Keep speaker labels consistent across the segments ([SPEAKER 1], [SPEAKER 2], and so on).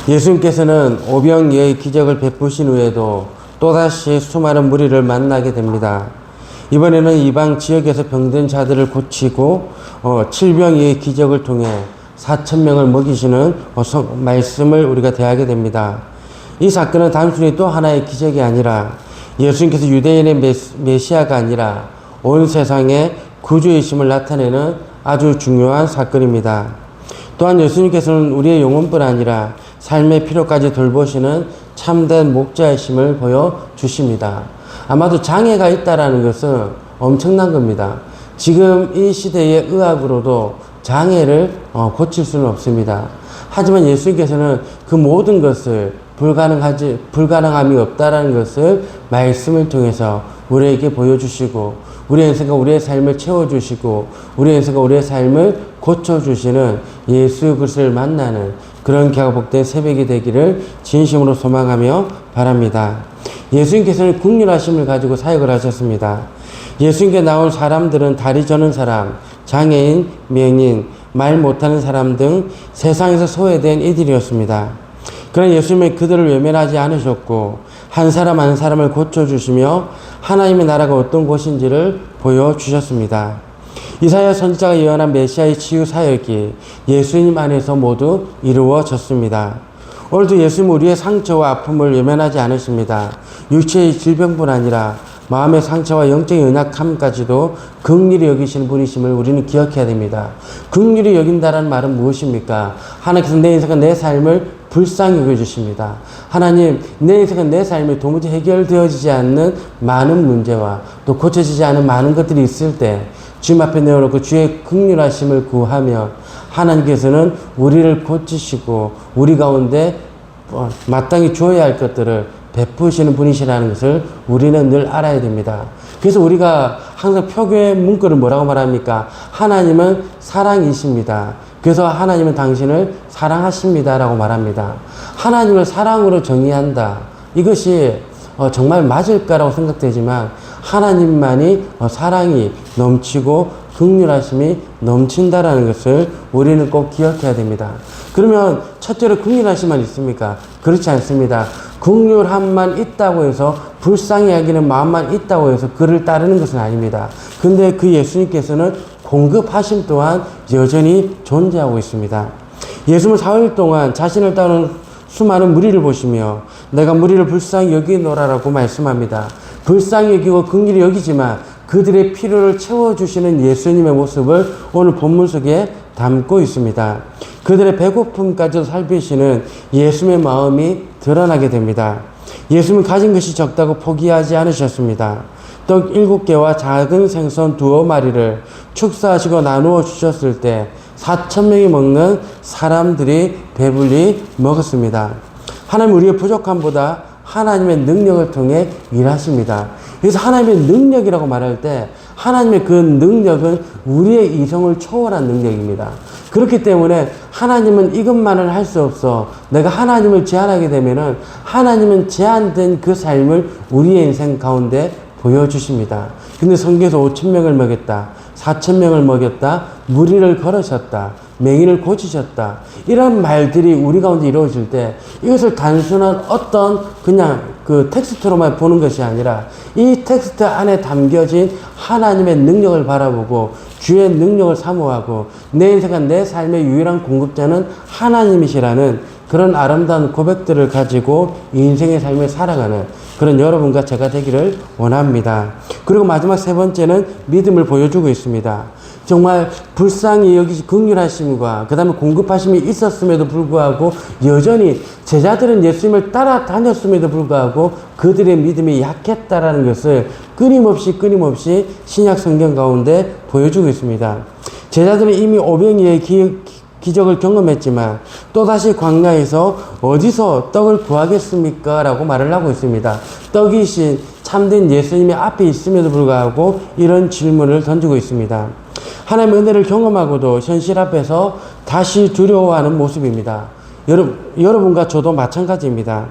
[SPEAKER 1] 예수님께서는 오병이어의 기적을 베푸신 후에도 또다시 수많은 무리를 만나게 됩니다. 이번에는 이방 지역에서 병든 자들을 고치고 칠병이의 기적을 통해 4,000명을 먹이시는 말씀을 우리가 대하게 됩니다. 이 사건은 단순히 또 하나의 기적이 아니라 예수님께서 유대인의 메시아가 아니라 온 세상에 구주이심을 나타내는 아주 중요한 사건입니다. 또한 예수님께서는 우리의 영혼뿐 아니라 삶의 필요까지 돌보시는 참된 목자이심을 보여주십니다. 아마도 장애가 있다는 것은 엄청난 겁니다. 지금 이 시대의 의학으로도 장애를 고칠 수는 없습니다. 하지만 예수님께서는 그 모든 것을 불가능함이 없다라는 것을 말씀을 통해서 우리에게 보여주시고 우리의 인생과 우리의 삶을 채워주시고 우리의 인생과 우리의 삶을 고쳐주시는 예수 그리스도를 만나는 그런 복된 새벽이 되기를 진심으로 소망하며 바랍니다. 예수님께서는 국률하심을 가지고 사역을 하셨습니다. 예수님께 나온 사람들은 다리 저는 사람, 장애인, 명인, 말 못하는 사람 등 세상에서 소외된 이들이었습니다. 그러나 예수님은 그들을 외면하지 않으셨고 한 사람 한 사람을 고쳐주시며 하나님의 나라가 어떤 곳인지를 보여주셨습니다. 이사야 선지자가 예언한 메시아의 치유 사역이 예수님 안에서 모두 이루어졌습니다. 오늘도 예수님은 우리의 상처와 아픔을 외면하지 않으십니다. 육체의 질병뿐 아니라 마음의 상처와 영적인 연약함까지도 긍휼히 여기시는 분이심을 우리는 기억해야 됩니다. 긍휼히 여긴다는 말은 무엇입니까? 하나님께서 내 인생과 내 삶을 불쌍히 여겨주십니다. 하나님, 내 인생과 내 삶이 도무지 해결되어지지 않는 많은 문제와 또 고쳐지지 않은 많은 것들이 있을 때 주님 앞에 내어놓고 주의 긍휼하심을 구하면 하나님께서는 우리를 고치시고 우리 가운데 마땅히 줘야 할 것들을 베푸시는 분이시라는 것을 우리는 늘 알아야 됩니다. 그래서 우리가 항상 표교의 문구를 뭐라고 말합니까? 하나님은 사랑이십니다. 그래서 하나님은 당신을 사랑하십니다 라고 말합니다. 하나님을 사랑으로 정의한다. 이것이 정말 맞을까라고 생각되지만 하나님만이 사랑이 넘치고 긍휼하심이 넘친다라는 것을 우리는 꼭 기억해야 됩니다. 그러면 첫째로 긍휼하심만 있습니까? 그렇지 않습니다. 긍휼함만 있다고 해서 불쌍히 여기는 마음만 있다고 해서 그를 따르는 것은 아닙니다. 근데 그 예수님께서는 공급하심 또한 여전히 존재하고 있습니다. 예수님은 4일 동안 자신을 따르는 수많은 무리를 보시며 내가 무리를 불쌍히 여기노라라고 말씀합니다. 불쌍히 여기고 긍휼히 여기지만 그들의 필요를 채워주시는 예수님의 모습을 오늘 본문 속에 담고 있습니다. 그들의 배고픔까지도 살피시는 예수님의 마음이 드러나게 됩니다. 예수님은 가진 것이 적다고 포기하지 않으셨습니다. 떡 7개와 작은 생선 2마리를 축사하시고 나누어 주셨을 때 4,000명이 먹는 사람들이 배불리 먹었습니다. 하나님 우리의 부족함보다 하나님의 능력을 통해 일하십니다. 그래서 하나님의 능력이라고 말할 때 하나님의 그 능력은 우리의 이성을 초월한 능력입니다. 그렇기 때문에 하나님은 이것만은 할 수 없어. 내가 하나님을 제한하게 되면은 하나님은 제한된 그 삶을 우리의 인생 가운데 보여주십니다. 근데 성경에서 5,000명을 먹였다. 4,000명을 먹였다. 무리를 걸으셨다. 맹인을 고치셨다. 이런 말들이 우리 가운데 이루어질 때 이것을 단순한 어떤 그냥 그 텍스트로만 보는 것이 아니라 이 텍스트 안에 담겨진 하나님의 능력을 바라보고 주의 능력을 사모하고 내 인생과 내 삶의 유일한 공급자는 하나님이시라는 그런 아름다운 고백들을 가지고 인생의 삶을 살아가는 그런 여러분과 제가 되기를 원합니다. 그리고 마지막 세 번째는 믿음을 보여주고 있습니다. 정말 불쌍히 여기시 긍휼하심과 그 다음에 공급하심이 있었음에도 불구하고 여전히 제자들은 예수님을 따라다녔음에도 불구하고 그들의 믿음이 약했다라는 것을 끊임없이 신약 성경 가운데 보여주고 있습니다. 제자들은 이미 오병이어의 기적을 경험했지만 또다시 광야에서 어디서 떡을 구하겠습니까? 라고 말을 하고 있습니다. 떡이신 참된 예수님이 앞에 있음에도 불구하고 이런 질문을 던지고 있습니다. 하나님의 은혜를 경험하고도 현실 앞에서 다시 두려워하는 모습입니다. 여러분과 저도 마찬가지입니다.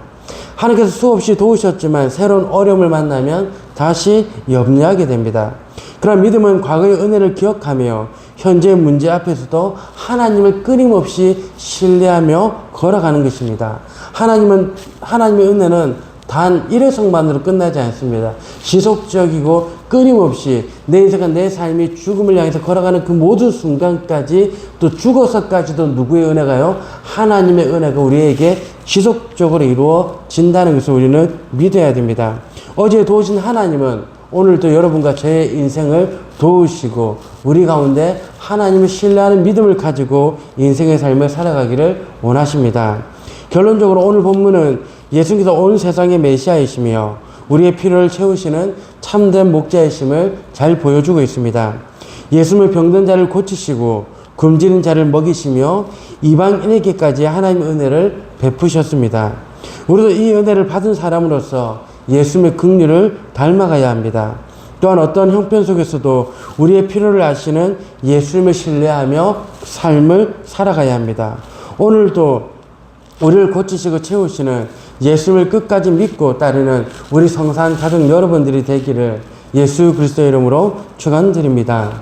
[SPEAKER 1] 하나님께서 수없이 도우셨지만 새로운 어려움을 만나면 다시 염려하게 됩니다. 그러나 믿음은 과거의 은혜를 기억하며 현재 문제 앞에서도 하나님을 끊임없이 신뢰하며 걸어가는 것입니다. 하나님의 은혜는 단 일회성만으로 끝나지 않습니다. 지속적이고 끊임없이 내 인생과 내 삶이 죽음을 향해서 걸어가는 그 모든 순간까지, 또 죽어서까지도 누구의 은혜가요? 하나님의 은혜가 우리에게 지속적으로 이루어진다는 것을 우리는 믿어야 됩니다. 어제 도우신 하나님은 오늘도 여러분과 저의 인생을 도우시고 우리 가운데 하나님을 신뢰하는 믿음을 가지고 인생의 삶을 살아가기를 원하십니다. 결론적으로 오늘 본문은 예수님께서 온 세상의 메시아이시며 우리의 필요를 채우시는 참된 목자이심을 잘 보여주고 있습니다. 예수님은 병든 자를 고치시고 굶주린 자를 먹이시며 이방인에게까지 하나님의 은혜를 베푸셨습니다. 우리도 이 은혜를 받은 사람으로서 예수님의 긍휼을 닮아가야 합니다. 또한 어떤 형편 속에서도 우리의 필요를 아시는 예수님을 신뢰하며 삶을 살아가야 합니다. 오늘도 우리를 고치시고 채우시는 예수님을 끝까지 믿고 따르는 우리 성산 가족 여러분들이 되기를 예수 그리스도의 이름으로 축원드립니다.